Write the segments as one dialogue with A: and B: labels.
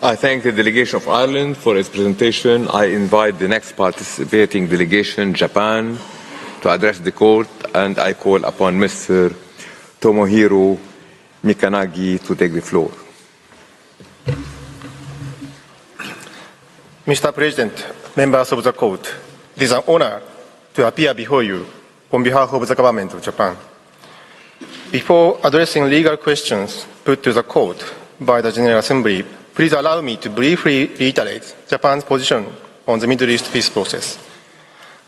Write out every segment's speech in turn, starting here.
A: I thank the delegation of Ireland for its presentation. I invite the next participating delegation, Japan, to address the court, and I call upon Mr. Tomohiro Mikanagi to take the floor.
B: Mr. President, members of the court, it is an honor to appear before you on behalf of the government of Japan. Before addressing legal questions put to the court by the General Assembly, please allow me to briefly reiterate Japan's position on the Middle East peace process,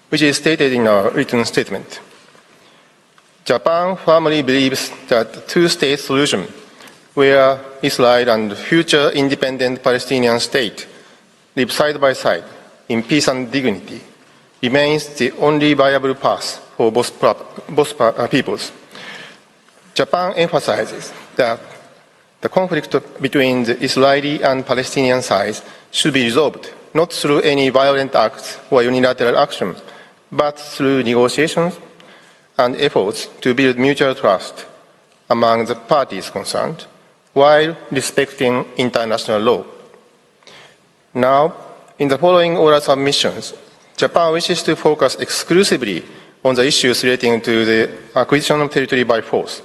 B: which is stated in our written statement. Japan firmly believes that the two-state solution, where Israel and future independent Palestinian state live side by side in peace and dignity, remains the only viable path for both peoples. Japan emphasizes that the conflict between the Israeli and Palestinian sides should be resolved not through any violent acts or unilateral action, but through negotiations and efforts to build mutual trust among the parties concerned, while respecting international law. Now, in the following oral submissions, Japan wishes to focus exclusively on the issues relating to the acquisition of territory by force,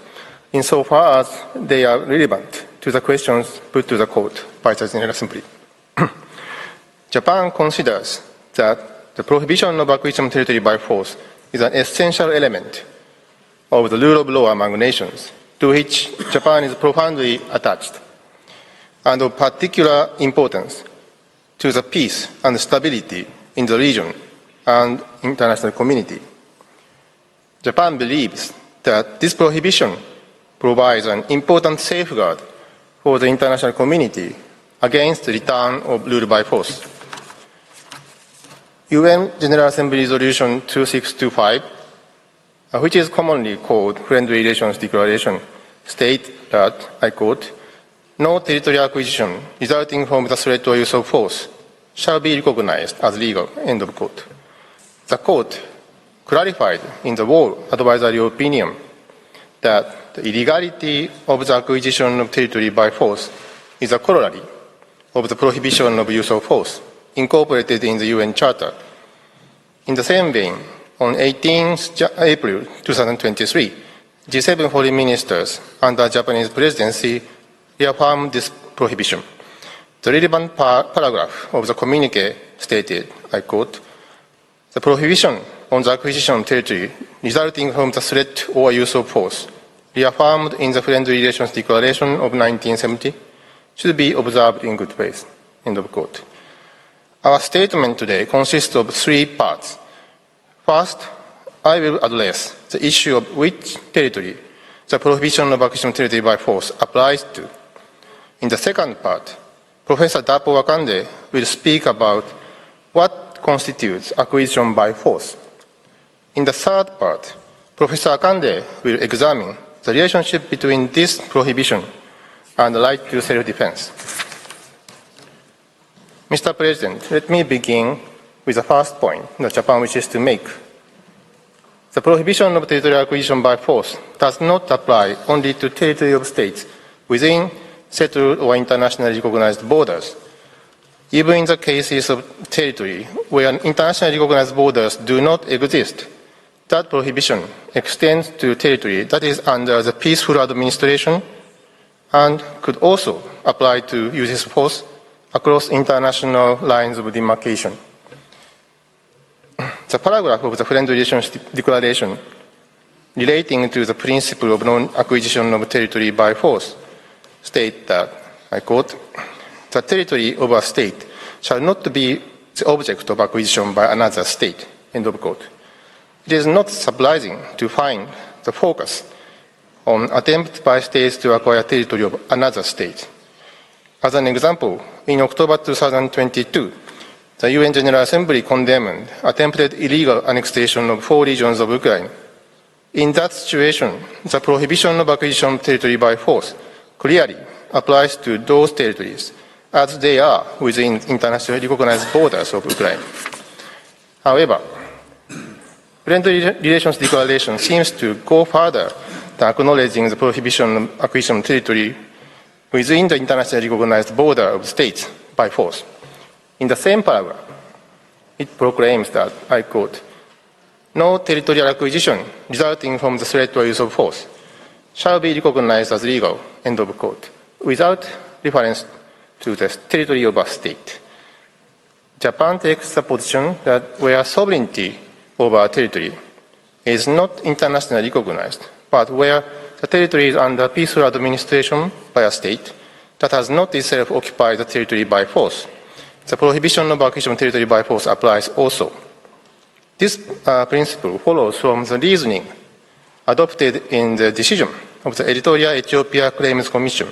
B: insofar as they are relevant to the questions put to the court by the General Assembly. Japan considers that the prohibition of acquisition of territory by force is an essential element of the rule of law among nations, to which Japan is profoundly attached, and of particular importance to the peace and stability in the region and international community. Japan believes that this prohibition provides an important safeguard for the international community against the return of rule by force. UN General Assembly Resolution 2625, which is commonly called Friendly Relations Declaration, states that, I quote, "No territory acquisition resulting from the threat or use of force shall be recognized as legal," end of quote. The court clarified in the War Advisory Opinion that the illegality of the acquisition of territory by force is a corollary of the prohibition of use of force incorporated in the UN Charter. In the same vein, on 18 April 2023, G7 foreign ministers under Japanese presidency reaffirmed this prohibition. The relevant paragraph of the communique stated, I quote, "The prohibition on the acquisition of territory resulting from the threat or use of force, reaffirmed in the Friendly Relations Declaration of 1970, should be observed in good faith," end of quote. Our statement today consists of three parts. First, I will address the issue of which territory the prohibition of acquisition of territory by force applies to. In the second part, Professor D.ワカンドwill speak about what constitutes acquisition by force. In the third part, Professor Akande will examine the relationship between this prohibition and the right to self-defense. Mr. President, let me begin with the first point that Japan wishes to make. The prohibition of territorial acquisition by force does not apply only to territory of states within settled or internationally recognized borders. Even in the cases of territory where internationally recognized borders do not exist, that prohibition extends to territory that is under the peaceful administration and could also apply to uses of force across international lines of demarcation. The paragraph of the Friendly Relations Declaration relating to the principle of non-acquisition of territory by force state that, I quote, "The territory of a state shall not be the object of acquisition by another state," end of quote. It is not surprising to find the focus on attempts by states to acquire territory of another state. As an example, in October 2022, the UN General Assembly condemned attempted illegal annexation of 4 regions of Ukraine. In that situation, the prohibition of acquisition of territory by force clearly applies to those territories as they are within internationally recognized borders of Ukraine. However, Friendly Relations Declaration seems to go further than acknowledging the prohibition of acquisition of territory within the internationally recognized border of states by force. In the same paragraph, it proclaims that, I quote, no territorial acquisition resulting from the threat or use of force shall be recognized as legal, end of quote, without reference to the territory of a state. Japan takes the position that where sovereignty over a territory is not internationally recognized, but where the territory is under peaceful administration by a state that has not itself occupied the territory by force, the prohibition of acquisition of territory by force applies also. This principle follows from the reasoning adopted in the decision of the Eritrea Ethiopia Claims Commission.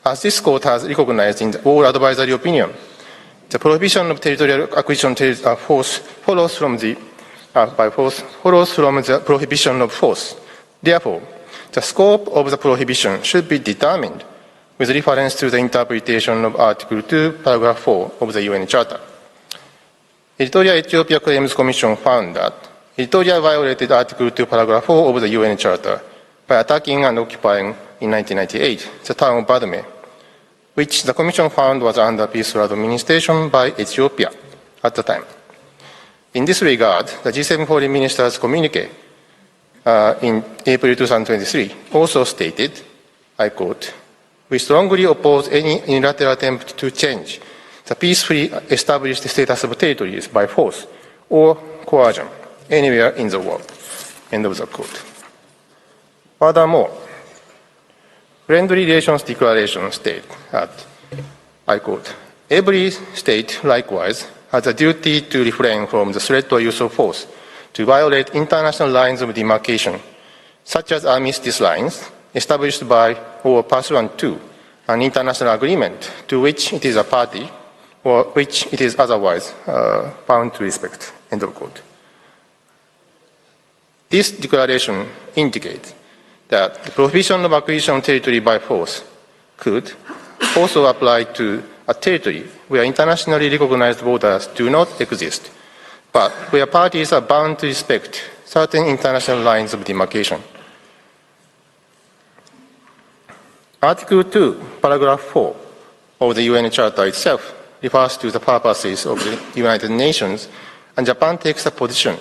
B: As this court has recognized in the all advisory opinion, the prohibition of territorial acquisition force follows from the prohibition of force. Therefore, the scope of the prohibition should be determined with reference to the interpretation of Article 2, Paragraph 4 of the UN Charter. Eritrea Ethiopia Claims Commission found that Eritrea violated Article 2, Paragraph 4 of the UN Charter by attacking and occupying in 1998 the town of Badme, which the Commission found was under peaceful administration by Ethiopia at the time. In this regard, the G7 Foreign Ministers' communique in April 2023 also stated, I quote, we strongly oppose any unilateral attempt to change the peacefully established status of territories by force or coercion anywhere in the world. End of the quote. Furthermore, Friendly Relations Declaration states that, I quote, every state likewise has a duty to refrain from the threat or use of force to violate international lines of demarcation, such as armistice lines established by or pursuant to an international agreement to which it is a party or which it is otherwise bound to respect. End of quote. This declaration indicates that the prohibition of acquisition of territory by force could also apply to a territory where internationally recognized borders do not exist, but where parties are bound to respect certain international lines of demarcation. Article 2, Paragraph 4 of the UN Charter itself refers to the purposes of the United Nations, and Japan takes the position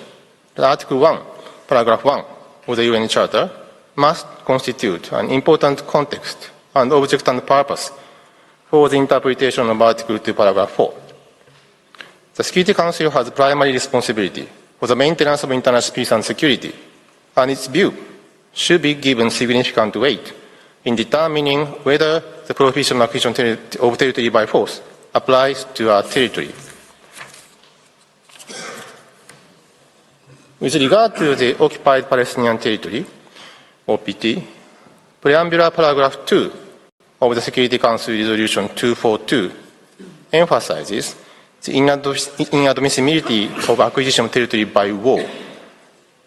B: that Article 1, Paragraph 1 of the UN Charter must constitute an important context and object and purpose for the interpretation of Article 2, Paragraph 4. The Security Council has primary responsibility for the maintenance of international peace and security, and its view should be given significant weight in determining whether the prohibition of acquisition of territory by force applies to our territory. With regard to the occupied Palestinian territory, OPT, preambular paragraph 2 of the Security Council Resolution 242 emphasizes the inadmissibility of acquisition of territory by war.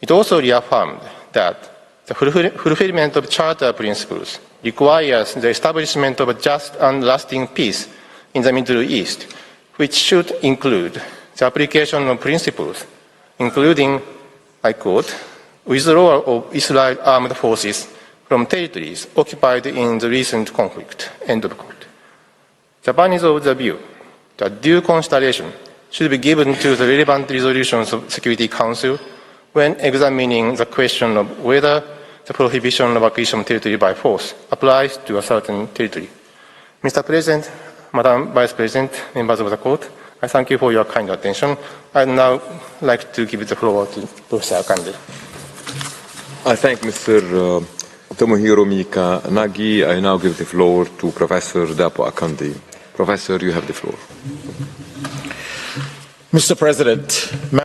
B: It also reaffirmed that the fulfillment of Charter principles requires the establishment of a just and lasting peace in the Middle East, which should include the application of principles, including, I quote, withdrawal of Israel armed forces from territories occupied in the recent conflict, end of quote. Japan is of the view that due consideration should be given to the relevant resolutions of the Security Council when examining the question of whether the prohibition of acquisition of territory by force applies to a certain territory. Mr. President, Madam Vice President, members of the Court, I thank you for your kind attention. I would now like to give the floor to Professor Akande.
A: I thank Mr. Tomohiro Mika Nagi. I now give the floor to Professor Dapo Akande. Professor, you have the floor.
C: Mr. President,